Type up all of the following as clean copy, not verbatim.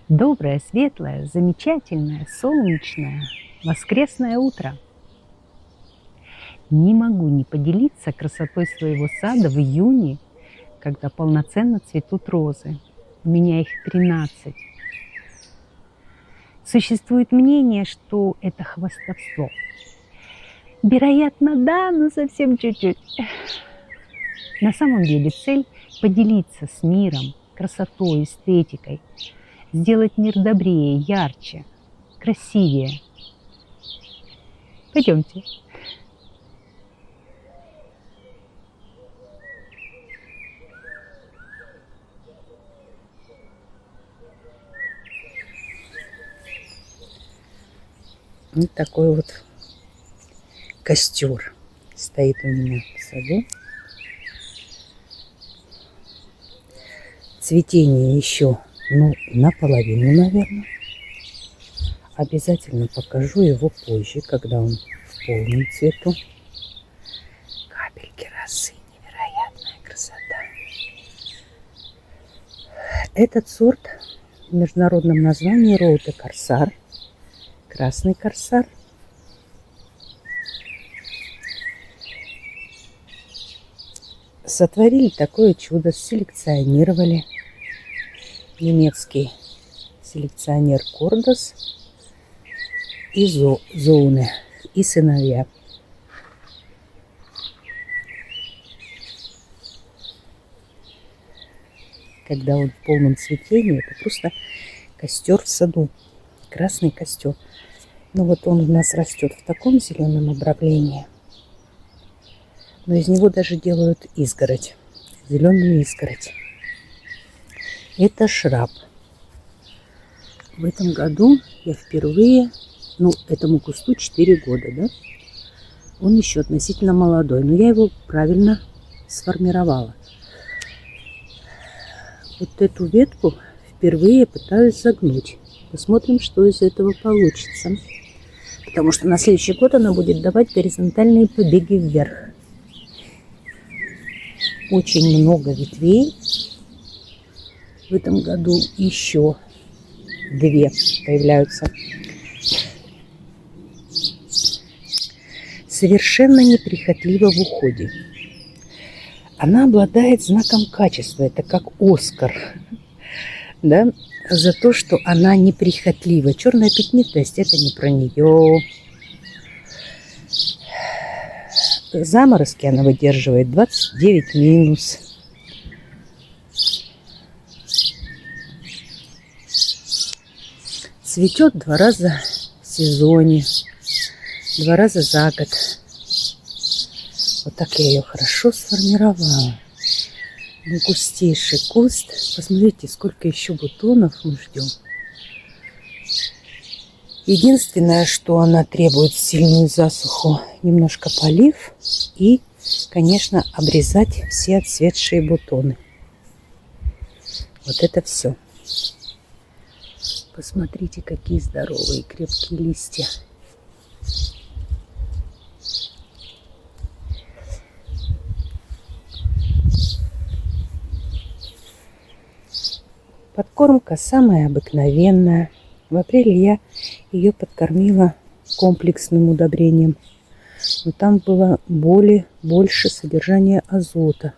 Доброе, светлое, замечательное, солнечное, воскресное утро. Не могу не поделиться красотой своего сада в июне, когда полноценно цветут розы. У меня их 13. Существует мнение, что это хвастовство. Вероятно, да, но совсем чуть-чуть. На самом деле цель – поделиться с миром, красотой, эстетикой, сделать мир добрее, ярче, красивее. Пойдемте. Вот такой вот костер стоит у меня в саду. Цветение еще, наполовину, наверное. Обязательно покажу его позже, когда он в полном цвету. Капельки росы, невероятная красота. Этот сорт в международном названии Роуте Корсар, красный корсар. Сотворили такое чудо, селекционировали немецкий селекционер Кордос и Зоуне и сыновья. Когда он в полном цветении, это просто костер в саду, красный костер. Ну вот он у нас растет в таком зеленом обрамлении, но из него даже делают изгородь, зеленую изгородь. Это шраб. В этом году я впервые, этому кусту 4 года, да? Он еще относительно молодой, но я его правильно сформировала. Вот эту ветку впервые пытаюсь загнуть. Посмотрим, что из этого получится. Потому что на следующий год она будет давать горизонтальные побеги вверх. Очень много ветвей. В этом году еще 2 появляются. Совершенно неприхотлива в уходе. Она обладает знаком качества. Это как Оскар. Да? За то, что она неприхотлива. Черная пятнистость — это не про нее. Заморозки она выдерживает 29 минус. Цветет 2 раза в сезоне, 2 раза за год. Вот так я ее хорошо сформировала. Густейший куст. Посмотрите, сколько еще бутонов мы ждем. Единственное, что она требует сильную засуху, немножко полив и, конечно, обрезать все отцветшие бутоны. Вот это все. Посмотрите, какие здоровые крепкие листья. Подкормка самая обыкновенная. В апреле я ее подкормила комплексным удобрением. Но там было больше содержания азота.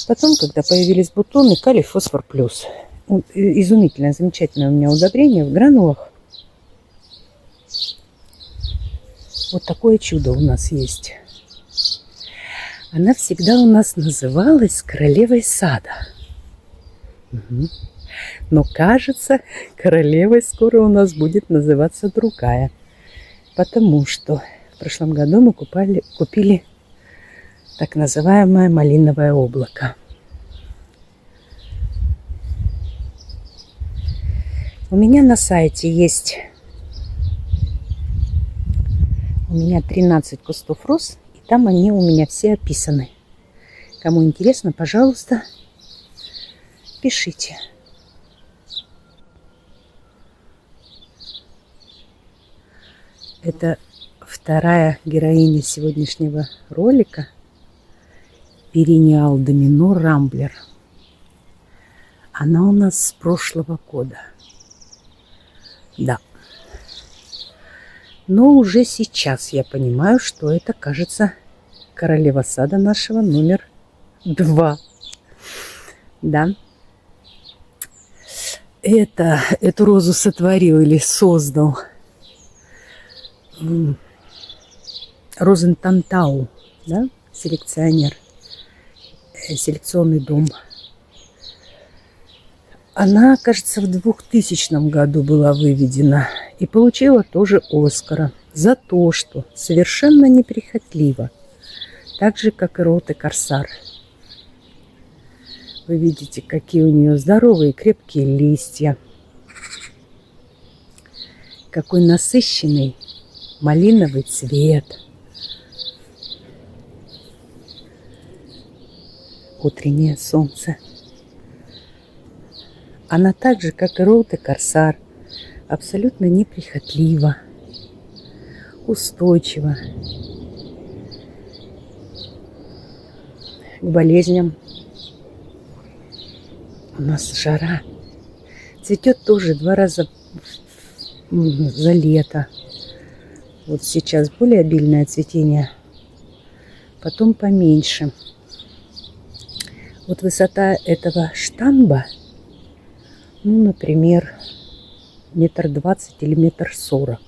Потом, когда появились бутоны, калий, фосфор плюс. Вот, изумительное, замечательное у меня удобрение в гранулах. Вот такое чудо у нас есть. Она всегда у нас называлась королевой сада. Угу. Но кажется, королевой скоро у нас будет называться другая. Потому что в прошлом году мы купили так называемое малиновое облако. У меня на сайте есть 13 кустов роз, и там они у меня все описаны. Кому интересно, пожалуйста, пишите. Это вторая героиня сегодняшнего ролика. Перинеал домино рамблер. Она у нас с прошлого года. Да. Но уже сейчас я понимаю, что это, кажется, королева сада нашего номер 2. Да. Эту розу сотворил или создал Розентантау, да, селекционер, селекционный дом. Она, кажется, в 2000 году была выведена и получила тоже Оскара за то, что совершенно неприхотлива, так же, как и Роте Корсар. Вы видите, какие у нее здоровые крепкие листья, какой насыщенный малиновый цвет. Утреннее солнце. Она так же, как и Роте Корсар, абсолютно неприхотлива, устойчива к болезням. У нас жара. Цветет тоже 2 раза за лето. Вот сейчас более обильное цветение, потом поменьше. Вот высота этого штамба, ну, например, 1,20 или 1,40 м.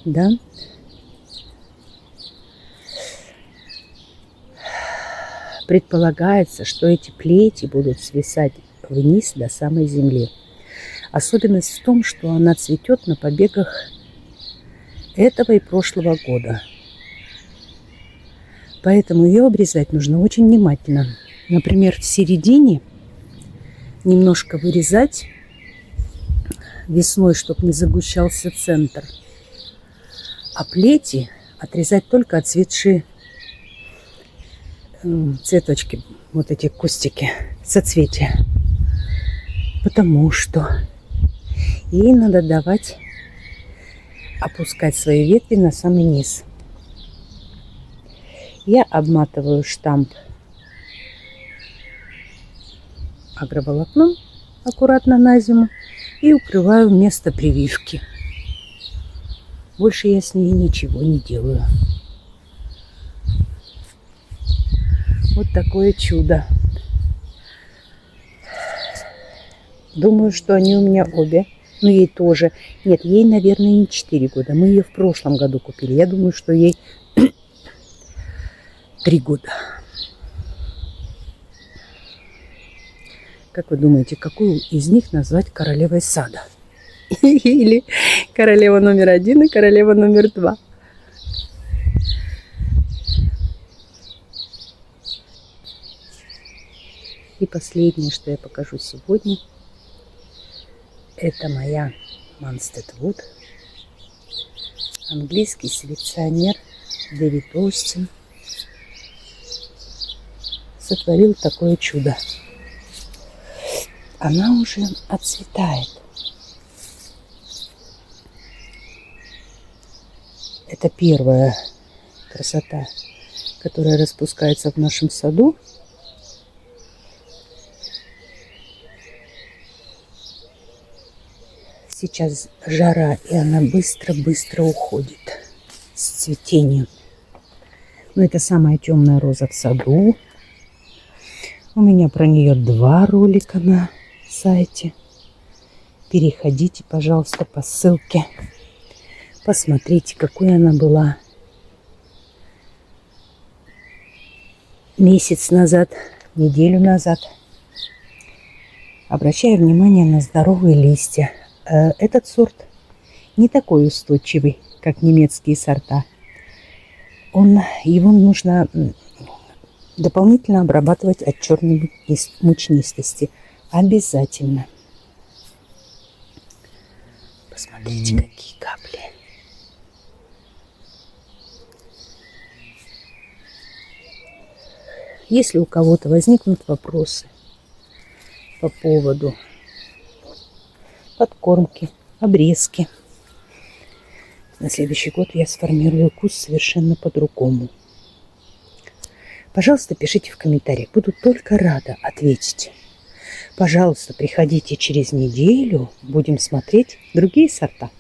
Да? Предполагается, что эти плети будут свисать вниз до самой земли. Особенность в том, что она цветет на побегах этого и прошлого года. Поэтому ее обрезать нужно очень внимательно. Например, в середине немножко вырезать весной, чтобы не загущался центр. А плети отрезать только отцветшие цветочки, вот эти кустики, соцветия. Потому что ей надо давать опускать свои ветви на самый низ. Я обматываю штамп агроволокном аккуратно на зиму и укрываю место прививки. Больше я с ней ничего не делаю. Вот такое чудо. Думаю, что они у меня обе. Ну, ей тоже. Нет, ей, наверное, не 4 года. Мы ее в прошлом году купили. Я думаю, что ей 3 года. Как вы думаете, какую из них назвать королевой сада? Или королева номер 1 и королева номер 2? И последнее, что я покажу сегодня, это моя Манстед Вуд. Английский селекционер Дэвид Остин сотворил такое чудо. Она уже отцветает. Это первая красота, которая распускается в нашем саду. Сейчас жара, и она быстро-быстро уходит с цветением. Но это самая темная роза в саду. У меня про нее 2 ролика на сайте. Переходите, пожалуйста, по ссылке. Посмотрите, какой она была месяц назад, неделю назад. Обращаю внимание на здоровые листья. Этот сорт не такой устойчивый, как немецкие сорта. Его нужно дополнительно обрабатывать от черной мучнистости. Обязательно. Посмотрите, какие капли. Если у кого-то возникнут вопросы по поводу подкормки, обрезки, на следующий год я сформирую куст совершенно по-другому. Пожалуйста, пишите в комментариях. Буду только рада ответить. Пожалуйста, приходите через неделю, будем смотреть другие сорта.